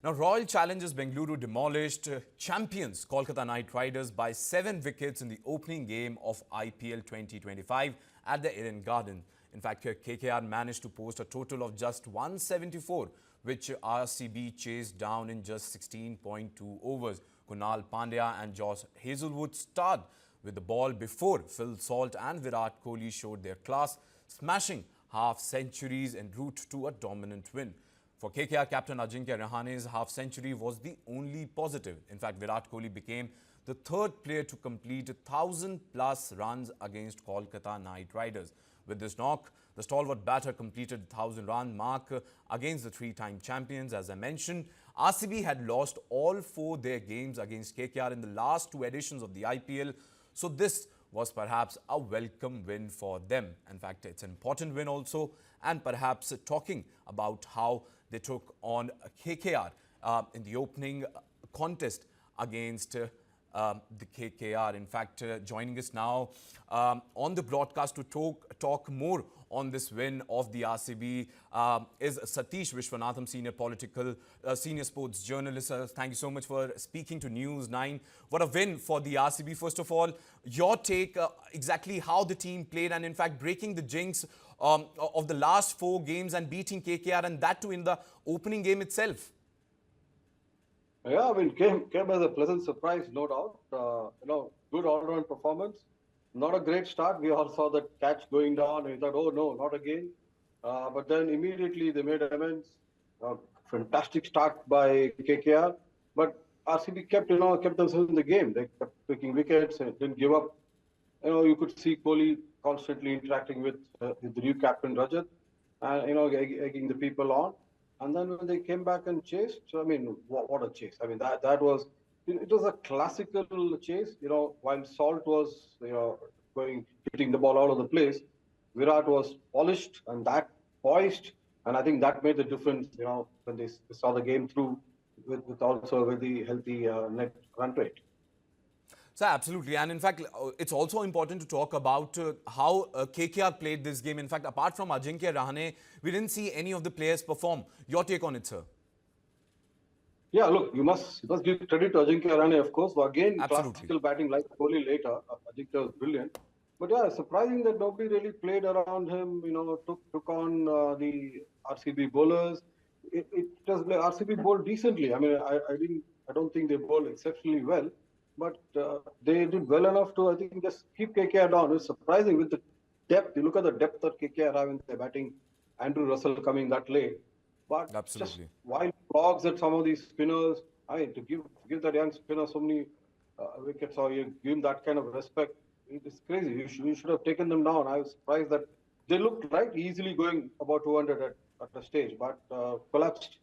Now, Royal Challengers Bengaluru demolished champions Kolkata Knight Riders by 7 wickets in the opening game of IPL 2025 at the Eden Garden. In fact, KKR managed to post a total of just 174, which RCB chased down in just 16.2 overs. Krunal, Pandya and Hazlewood starred with the ball before Phil Salt and Virat Kohli showed their class, smashing half-centuries en route to a dominant win. For KKR captain Ajinkya Rahane's half-century was the only positive. In fact, Virat Kohli became the third player to complete 1,000-plus runs against Kolkata Knight Riders. With this knock, the stalwart batter completed the 1,000-run mark against the three-time champions. As I mentioned, RCB had lost all 4 their games against KKR in the last 2 editions of the IPL. So this was perhaps a welcome win for them. In fact, it's an important win also, and perhaps talking about how they took on KKR in the opening contest against the KKR. In fact, joining us now on the broadcast to talk more on this win of the RCB is Satish Vishwanatham, senior sports journalist. Thank you so much for speaking to News9. What a win for the RCB. First of all, your take exactly how the team played and in fact breaking the jinx of the last 4 games and beating KKR, and that too in the opening game itself. Yeah, I mean, came as a pleasant surprise, no doubt. Good all-round performance. Not a great start. We all saw that catch going down and we thought, oh no, not again. But then immediately they made amends. Fantastic start by KKR. But RCB kept themselves in the game. They kept taking wickets and didn't give up. You could see Kohli constantly interacting with the new captain Rajat and, egging the people on. And then when they came back and chased, I mean, what a chase. I mean, that was, it was a classical chase. While Salt was, hitting the ball all over the place, Virat was polished and that poised. And I think that made the difference, when they saw the game through with also a very healthy net run rate. So absolutely, and in fact, it's also important to talk about how KKR played this game. In fact, apart from Ajinkya Rahane, we didn't see any of the players perform. Your take on it, sir? Yeah, look, you must give credit to Ajinkya Rahane, of course. Again, absolutely. Classical batting like Kohli later. Ajinkya was brilliant. But yeah, surprising that nobody really played around him, took on the RCB bowlers. It was like RCB bowled decently. I mean, I don't think they bowled exceptionally well. But they did well enough to, I think, just keep KKR down. It's surprising with the depth. You look at the depth that KKR have in their batting. Andrew Russell coming that late. But absolutely. Just wild frogs at some of these spinners. I mean, to give that young spinner so many wickets or you give him that kind of respect, it's crazy. You should have taken them down. I was surprised that they looked right easily going about 200 at the stage, but collapsed.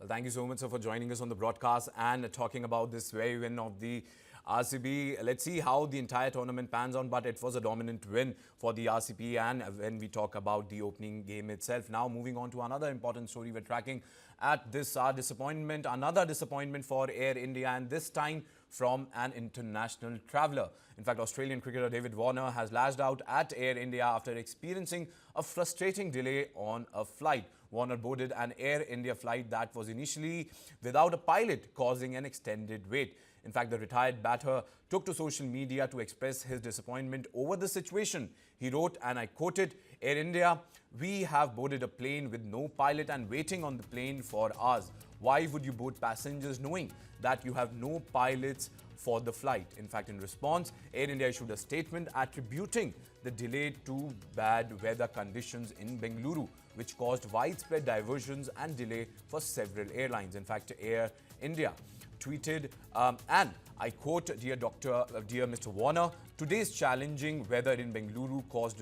Well, thank you so much, sir, for joining us on the broadcast and talking about this very win of the RCB. Let's see how the entire tournament pans on, but it was a dominant win for the RCB. And when we talk about the opening game itself, now moving on to another important story we're tracking at this disappointment, another disappointment for Air India, and this time from an international traveller. In fact, Australian cricketer David Warner has lashed out at Air India after experiencing a frustrating delay on a flight. Warner boarded an Air India flight that was initially without a pilot, causing an extended wait. In fact, the retired batter took to social media to express his disappointment over the situation. He wrote, and I quoted, "Air India, we have boarded a plane with no pilot and waiting on the plane for hours. Why would you board passengers knowing that you have no pilots for the flight?" In fact, in response, Air India issued a statement attributing the delay to bad weather conditions in Bengaluru, which caused widespread diversions and delay for several airlines. In fact, Air India tweeted, and I quote, dear Mr. Warner, today's challenging weather in Bengaluru caused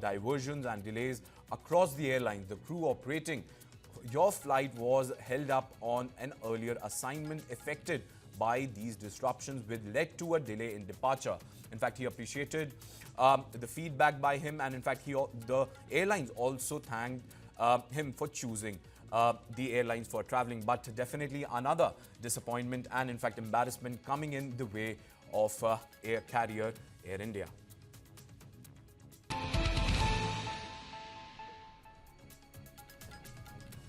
diversions and delays across the airlines. The crew operating your flight was held up on an earlier assignment affected by these disruptions, which led to a delay in departure. In fact, he appreciated the feedback by him, and in fact, the airlines also thanked him for choosing the airlines for traveling. But definitely another disappointment and in fact embarrassment coming in the way of air carrier Air India.